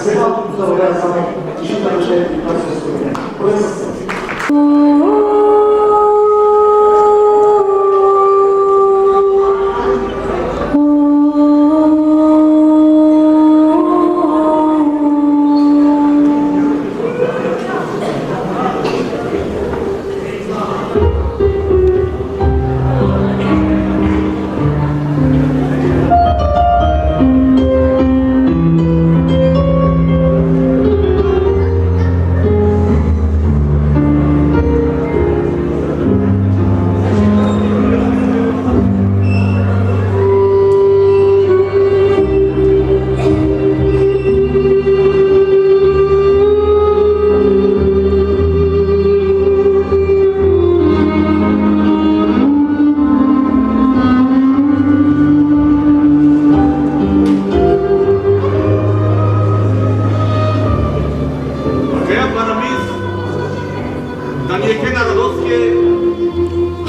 Sema Mustafa Zaman kişi tanıştığı prosesu. Burası.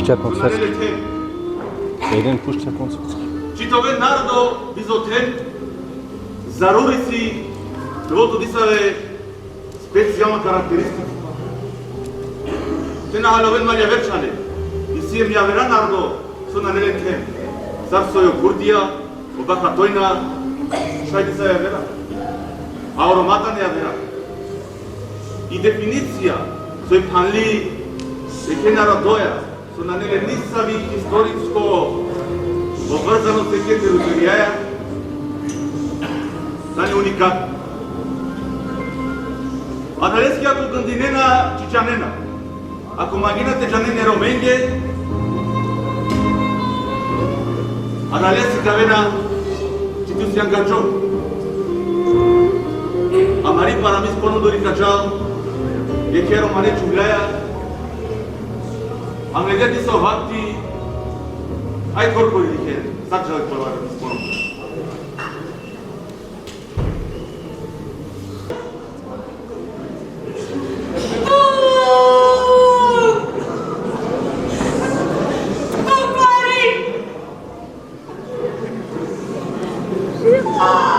Pušťa koncertski. Jeden pušťa koncertski. Čitove narodo bizoten zaruri si твото дисаве специјална карактеристика. Те на халовен маља вечале и си им јавера народо со на нелете зар сојо курдија, обака тојна, шај дисаве јавера. А оромата не јавера. И дефиниција сој панли еке народоја со на неле нисави историско обврзано с еке територијаја, да не уникатно. А налески ако гандинена чичанена, ако магината джанене роменге, а налески кавена читу си ангаджо. А мари парамис поно дори каджал, еке романе чугляја, а гледати со вакти, ај корпори дике, саджал парамис поно. Oh!